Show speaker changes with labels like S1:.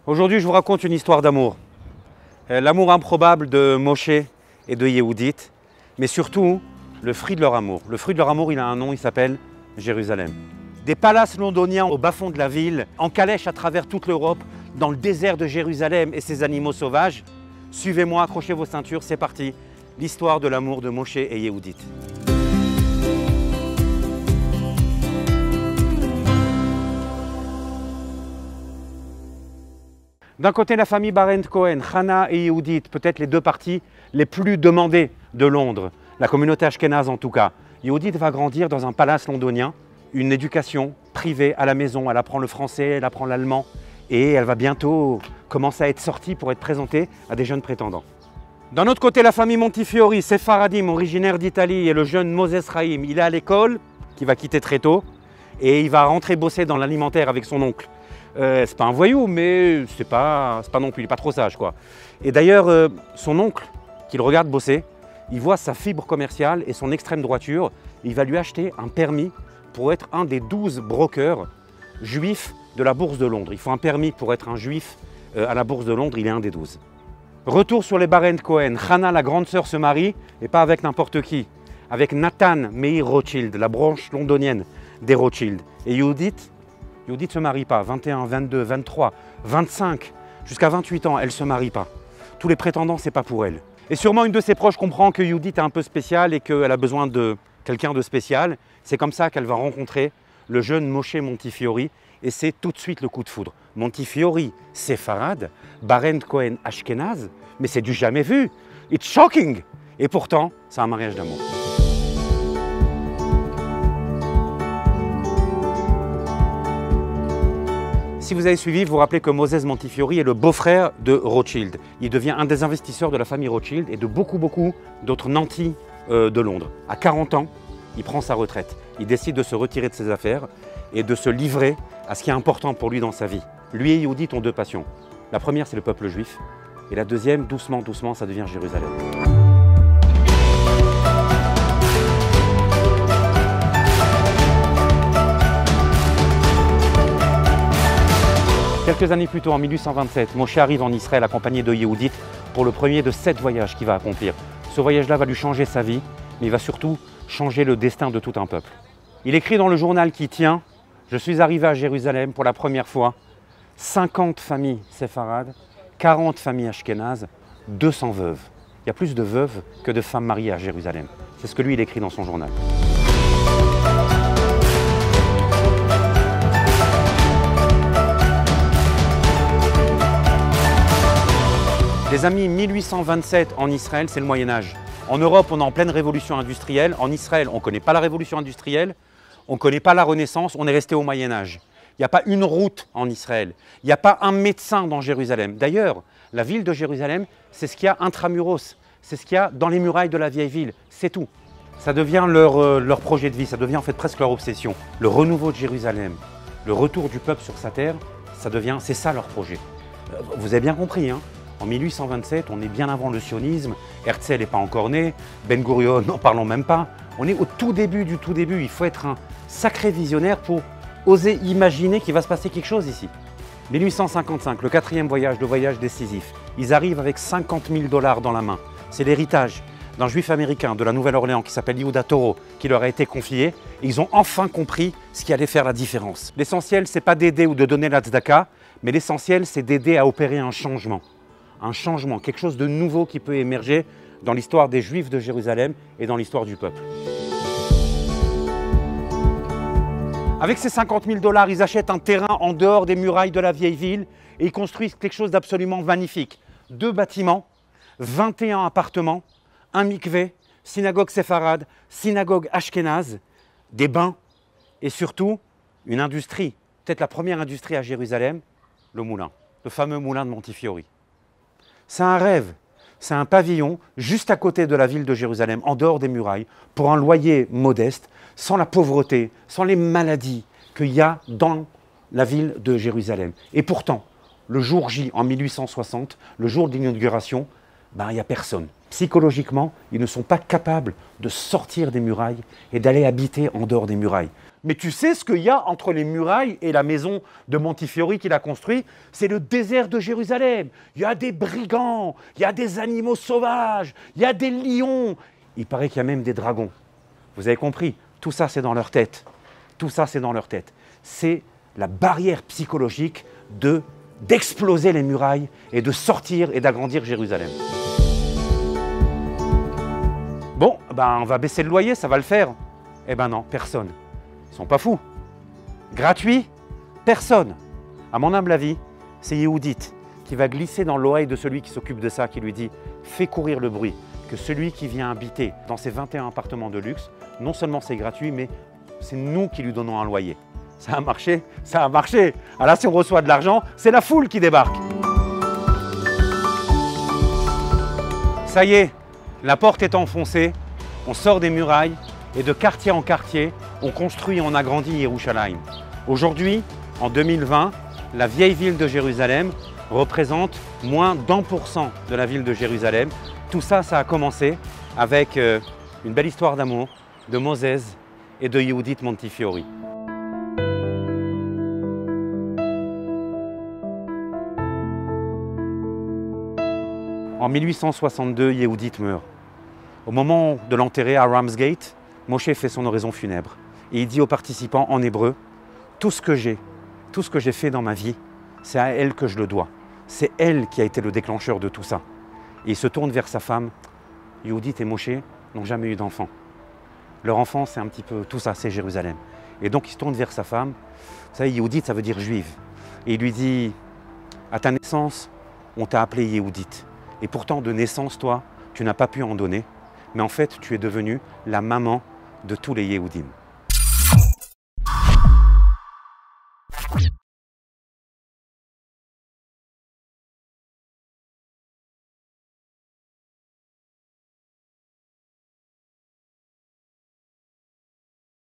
S1: Aujourd'hui, je vous raconte une histoire d'amour. L'amour improbable de Moshe et de Yehudit, mais surtout le fruit de leur amour. Le fruit de leur amour, il a un nom, il s'appelle Jérusalem. Des palaces londoniens au bas-fond de la ville, en calèche à travers toute l'Europe, dans le désert de Jérusalem et ses animaux sauvages. Suivez-moi, accrochez vos ceintures, c'est parti. L'histoire de l'amour de Moshe et Yehudit. D'un côté, la famille Barend-Cohen, Hannah et Yehudit, peut-être les deux parties les plus demandées de Londres, la communauté ashkénaze en tout cas. Yehudit va grandir dans un palace londonien, une éducation privée à la maison. Elle apprend le français, elle apprend l'allemand et elle va bientôt commencer à être sortie pour être présentée à des jeunes prétendants. D'un autre côté, la famille Montifiori, Sefaradim, originaire d'Italie, et le jeune Moses Chaim, il est à l'école, qui va quitter très tôt, et il va rentrer bosser dans l'alimentaire avec son oncle. C'est pas un voyou, mais c'est pas non plus, il n'est pas trop sage, quoi. Et d'ailleurs, son oncle, qui le regarde bosser, il voit sa fibre commerciale et son extrême droiture. Il va lui acheter un permis pour être un des 12 brokers juifs de la Bourse de Londres. Il faut un permis pour être un juif à la Bourse de Londres, il est un des 12. Retour sur les Barend-Cohen. Hannah, la grande sœur, se marie, et pas avec n'importe qui, avec Nathan Meir Rothschild, la branche londonienne des Rothschild. Et Yehudit ne se marie pas, 21, 22, 23, 25, jusqu'à 28 ans, elle ne se marie pas. Tous les prétendants, ce n'est pas pour elle. Et sûrement une de ses proches comprend que Yehudit est un peu spéciale et qu'elle a besoin de quelqu'un de spécial. C'est comme ça qu'elle va rencontrer le jeune Moshe Montifiori et c'est tout de suite le coup de foudre. Montifiori, séfarade, Barend-Cohen, ashkénaze, mais c'est du jamais vu. It's shocking! Et pourtant, c'est un mariage d'amour. Si vous avez suivi, vous vous rappelez que Moses Montifiori est le beau-frère de Rothschild. Il devient un des investisseurs de la famille Rothschild et de beaucoup d'autres nantis de Londres. À 40 ans, il prend sa retraite. Il décide de se retirer de ses affaires et de se livrer à ce qui est important pour lui dans sa vie. Lui et Yehudit ont deux passions. La première, c'est le peuple juif. Et la deuxième, doucement, doucement, ça devient Jérusalem. Quelques années plus tôt, en 1827, Moshe arrive en Israël accompagné de Yehudit pour le premier de 7 voyages qu'il va accomplir. Ce voyage-là va lui changer sa vie, mais il va surtout changer le destin de tout un peuple. Il écrit dans le journal qui tient « Je suis arrivé à Jérusalem pour la première fois, 50 familles séfarades, 40 familles ashkénazes, 200 veuves. Il y a plus de veuves que de femmes mariées à Jérusalem. » C'est ce que lui, il écrit dans son journal. Les amis, 1827 en Israël, c'est le Moyen-Âge. En Europe, on est en pleine révolution industrielle. En Israël, on ne connaît pas la révolution industrielle, on ne connaît pas la Renaissance, on est resté au Moyen-Âge. Il n'y a pas une route en Israël, il n'y a pas un médecin dans Jérusalem. D'ailleurs, la ville de Jérusalem, c'est ce qu'il y a intramuros, c'est ce qu'il y a dans les murailles de la vieille ville, c'est tout. Ça devient leur projet de vie, ça devient en fait presque leur obsession. Le renouveau de Jérusalem, le retour du peuple sur sa terre, c'est ça leur projet. Vous avez bien compris, hein? En 1827, on est bien avant le sionisme, Herzl n'est pas encore né, Ben Gurion, n'en parlons même pas. On est au tout début du tout début, il faut être un sacré visionnaire pour oser imaginer qu'il va se passer quelque chose ici. 1855, le 4e voyage, le voyage décisif. Ils arrivent avec 50 000 $ dans la main. C'est l'héritage d'un juif américain de la Nouvelle-Orléans qui s'appelle Yehuda Toro, qui leur a été confié. Et ils ont enfin compris ce qui allait faire la différence. L'essentiel, c'est pas d'aider ou de donner la tzedaka, mais l'essentiel, c'est d'aider à opérer un changement. Un changement, quelque chose de nouveau qui peut émerger dans l'histoire des Juifs de Jérusalem et dans l'histoire du peuple. Avec ces 50 000 $, ils achètent un terrain en dehors des murailles de la vieille ville et ils construisent quelque chose d'absolument magnifique. 2 bâtiments, 21 appartements, un mikvé, synagogue séfarade, synagogue ashkénaze, des bains et surtout une industrie, peut-être la première industrie à Jérusalem, le moulin, le fameux moulin de Montifiori. C'est un rêve, c'est un pavillon juste à côté de la ville de Jérusalem, en dehors des murailles, pour un loyer modeste, sans la pauvreté, sans les maladies qu'il y a dans la ville de Jérusalem. Et pourtant, le jour J, en 1860, le jour de l'inauguration, il n'y a personne. Psychologiquement, ils ne sont pas capables de sortir des murailles et d'aller habiter en dehors des murailles. Mais tu sais ce qu'il y a entre les murailles et la maison de Montefiore qu'il a construit? C'est le désert de Jérusalem. Il y a des brigands, il y a des animaux sauvages, il y a des lions. Il paraît qu'il y a même des dragons. Vous avez compris? Tout ça, c'est dans leur tête. Tout ça, c'est dans leur tête. C'est la barrière psychologique d'exploser les murailles et de sortir et d'agrandir Jérusalem. Bon, ben, on va baisser le loyer, ça va le faire. Eh ben non, personne. Ils ne sont pas fous. Gratuit, personne. À mon humble avis, c'est Yehudit qui va glisser dans l'oreille de celui qui s'occupe de ça, qui lui dit « Fais courir le bruit, que celui qui vient habiter dans ces 21 appartements de luxe, non seulement c'est gratuit, mais c'est nous qui lui donnons un loyer. » Ça a marché, ça a marché. Alors là, si on reçoit de l'argent, c'est la foule qui débarque. Ça y est, la porte est enfoncée, on sort des murailles et de quartier en quartier, on construit et on agrandit Yerushalayim. Aujourd'hui, en 2020, la vieille ville de Jérusalem représente moins d'1% de la ville de Jérusalem. Tout ça, ça a commencé avec une belle histoire d'amour de Moses et de Yehudit Montefiore. En 1862, Yehudit meurt. Au moment de l'enterrer à Ramsgate, Moshe fait son oraison funèbre. Et il dit aux participants en hébreu, « Tout ce que j'ai fait dans ma vie, c'est à elle que je le dois. C'est elle qui a été le déclencheur de tout ça. » Et il se tourne vers sa femme. Yehudit et Moshe n'ont jamais eu d'enfant. Leur enfant, c'est un petit peu tout ça, c'est Jérusalem. Et donc il se tourne vers sa femme. Vous savez, Yehudit, ça veut dire juive. Et il lui dit, « À ta naissance, on t'a appelé Yehudit. Et pourtant, de naissance, toi, tu n'as pas pu en donner. Mais en fait, tu es devenue la maman de tous les Yehudim. »